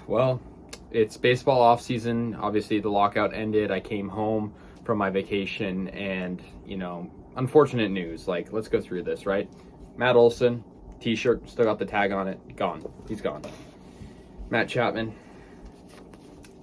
Well, it's baseball off season. Obviously, the lockout ended. I came home from my vacation, and unfortunate news. Like, let's go through this, right? Matt Olson, T-shirt, still got the tag on it. Gone. He's gone. Matt Chapman,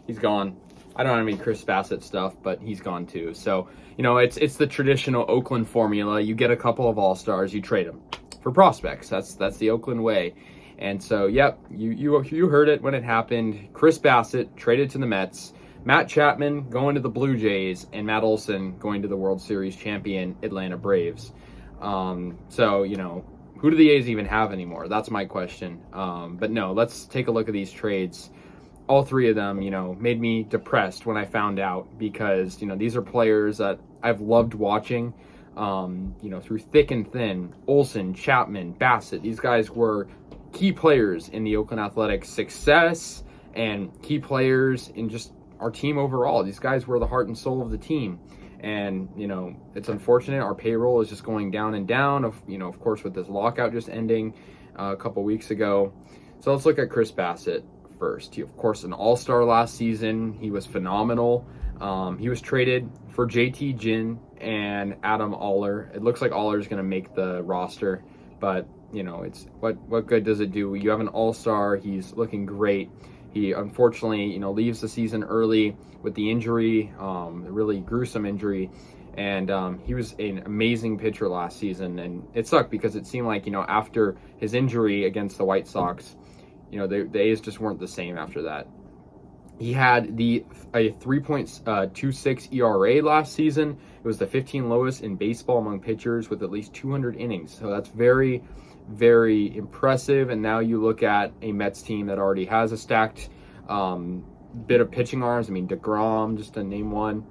he's gone. I don't have any Chris Bassitt stuff, but he's gone too. So, it's the traditional Oakland formula. You get a couple of all-stars, you trade them for prospects. That's the Oakland way. And so, yep, you heard it when it happened. Chris Bassitt traded to the Mets, Matt Chapman going to the Blue Jays, and Matt Olson going to the World Series champion Atlanta Braves. So, who do the A's even have anymore? That's my question. But no, let's take a look at these trades. All three of them, made me depressed when I found out because, these are players that I've loved watching, through thick and thin. Olson, Chapman, Bassett, these guys were key players in the Oakland Athletics' success and key players in just our team overall. These guys were the heart and soul of the team. And, it's unfortunate. Our payroll is just going down and down, of course, with this lockout just ending a couple weeks ago. So let's look at Chris Bassitt first. He, of course, an all-star last season. He was phenomenal. He was traded for JT Ginn and Adam Aller. It looks like Aller is going to make the roster, but it's what good does it do? You have an all-star. He's looking great. He unfortunately, leaves the season early with the injury, a really gruesome injury. And he was an amazing pitcher last season. And it sucked because it seemed like, after his injury against the White Sox, the A's just weren't the same after that. He had a 3.26 ERA last season. It was the 15th lowest in baseball among pitchers with at least 200 innings. So that's very, very impressive. And now you look at a Mets team that already has a stacked bit of pitching arms. I mean, DeGrom, just to name one.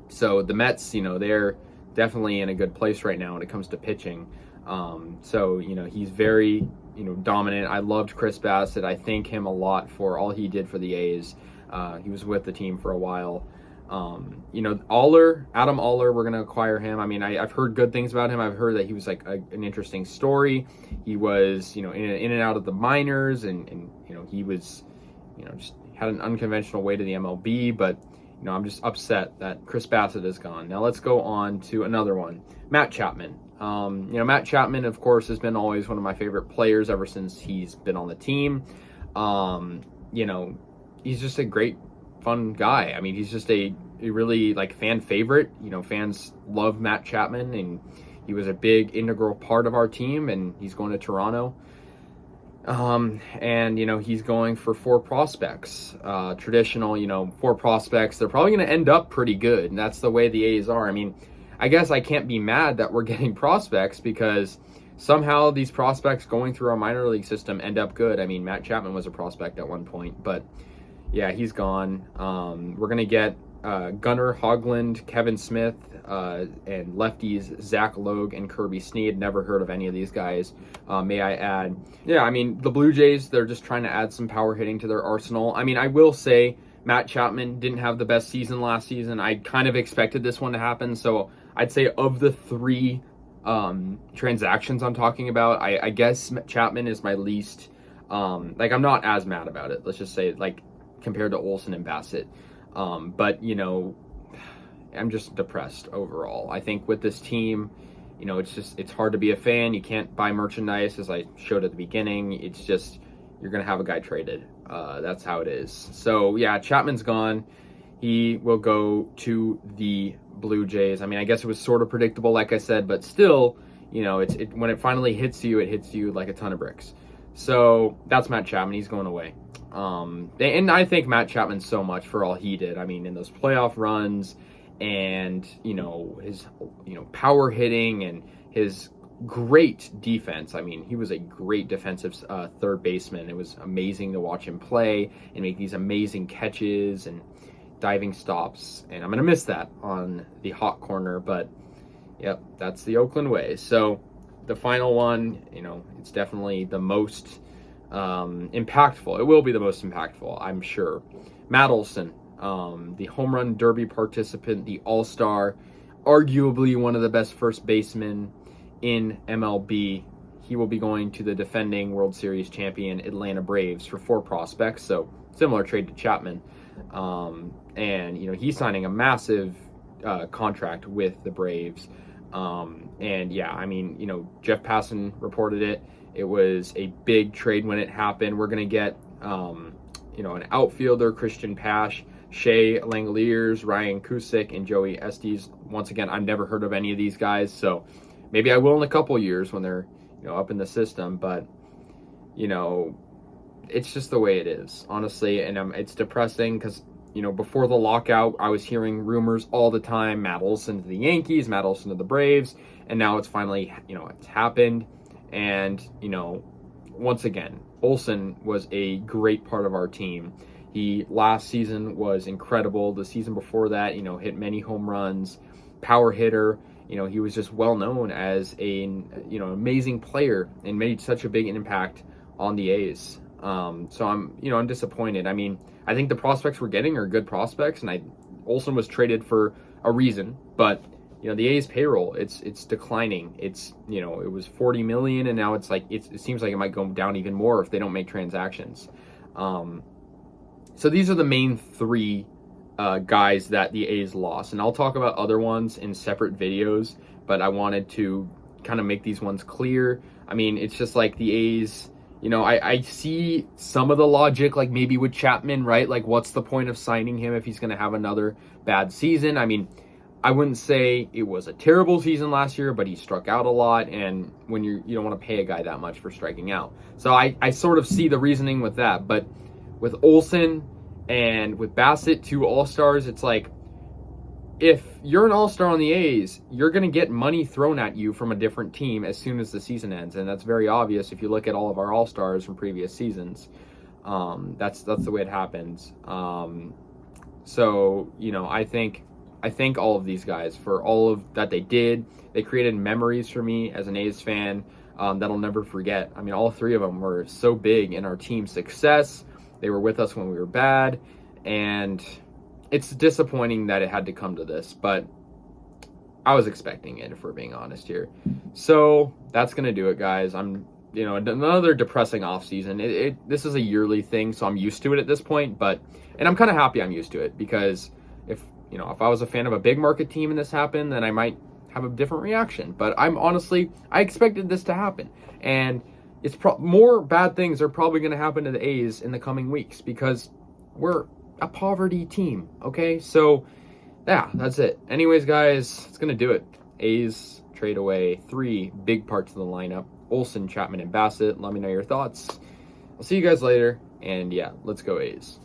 So the Mets, they're definitely in a good place right now when it comes to pitching. So he's very dominant. I loved Chris Bassitt. I thank him a lot for all he did for the A's. He was with the team for a while. Adam Aller, we're going to acquire him. I mean, I've heard good things about him. I've heard that he was like an interesting story. He was, in and out of the minors, and he was, just had an unconventional way to the MLB, but I'm just upset that Chris Bassitt is gone. Now let's go on to another one, Matt Chapman. Matt Chapman, of course, has been always one of my favorite players ever since he's been on the team. He's just a great, fun guy. I mean, he's just a really fan favorite. Fans love Matt Chapman, and he was a big integral part of our team, and he's going to Toronto. He's going for 4 prospects. Traditional, 4 prospects. They're probably going to end up pretty good, and that's the way the A's are. I mean, I guess I can't be mad that we're getting prospects because somehow these prospects going through our minor league system end up good. I mean, Matt Chapman was a prospect at one point, but yeah, he's gone. We're going to get Gunnar Hoglund, Kevin Smith, and lefties Zach Logue and Kirby Snead. Never heard of any of these guys, may I add. Yeah, I mean, the Blue Jays, they're just trying to add some power hitting to their arsenal. I mean, I will say Matt Chapman didn't have the best season last season. I kind of expected this one to happen, so I'd say of the 3 transactions I'm talking about, I guess Chapman is my least, I'm not as mad about it. Let's just say, compared to Olson and Bassett. But, I'm just depressed overall. I think with this team, it's hard to be a fan. You can't buy merchandise, as I showed at the beginning. It's just, you're going to have a guy traded. That's how it is. So, yeah, Chapman's gone. He will go to the Blue Jays. I mean, I guess it was sort of predictable, like I said, but still, when it finally hits you, it hits you like a ton of bricks. So that's Matt Chapman. He's going away. And I thank Matt Chapman so much for all he did. I mean, in those playoff runs and, his, power hitting and his great defense. I mean, he was a great defensive third baseman. It was amazing to watch him play and make these amazing catches and diving stops. And I'm going to miss that on the hot corner, but yep, that's the Oakland way. So the final one, it's definitely the most impactful. It will be the most impactful, I'm sure. Matt Olson, the home run derby participant, the all-star, arguably one of the best first basemen in MLB. he will be going to the defending World Series champion Atlanta Braves for 4 prospects. So similar trade to Chapman. And, he's signing a massive contract with the Braves. And yeah, Jeff Passan reported it. It was a big trade when it happened. We're going to get, an outfielder, Christian Pash, Shea Langoliers, Ryan Cusick, and Joey Estes. Once again, I've never heard of any of these guys, so maybe I will in a couple years when they're, up in the system. But, it's just the way it is, honestly, and it's depressing because, before the lockout, I was hearing rumors all the time, Matt Olson to the Yankees, Matt Olson to the Braves, and now it's finally, it's happened. And, once again, Olson was a great part of our team. He last season was incredible. The season before that, hit many home runs, power hitter. He was just well known as an amazing player and made such a big impact on the A's. So I'm disappointed. I think the prospects we're getting are good prospects, and Olson was traded for a reason, but the A's payroll, it's declining. It was $40 million, and now it's like it seems like it might go down even more if they don't make transactions. So these are the main 3 guys that the A's lost, and I'll talk about other ones in separate videos, but I wanted to kind of make these ones clear. It's just like the A's, I see some of the logic, like maybe with Chapman, right? Like, what's the point of signing him if he's going to have another bad season? I wouldn't say it was a terrible season last year, but he struck out a lot, and when you don't want to pay a guy that much for striking out. So I sort of see the reasoning with that, but with Olson and with Bassitt, 2 All-Stars, it's like, if you're an All-Star on the A's, you're going to get money thrown at you from a different team as soon as the season ends, and that's very obvious if you look at all of our All-Stars from previous seasons. That's the way it happens. So I thank all of these guys for all of that they did. They created memories for me as an A's fan that I'll never forget. All 3 of them were so big in our team's success. They were with us when we were bad, and it's disappointing that it had to come to this, but I was expecting it, if we're being honest here. So that's going to do it, guys. Another depressing offseason. This is a yearly thing, so I'm used to it at this point, and I'm kind of happy I'm used to it, because if I was a fan of a big market team and this happened, then I might have a different reaction. But I expected this to happen. And it's more bad things are probably going to happen to the A's in the coming weeks, because we're a poverty team, okay? So, yeah, that's it. Anyways, guys, it's going to do it. A's trade away 3 big parts of the lineup, Olson, Chapman, and Bassett. Let me know your thoughts. I'll see you guys later. And, yeah, let's go A's.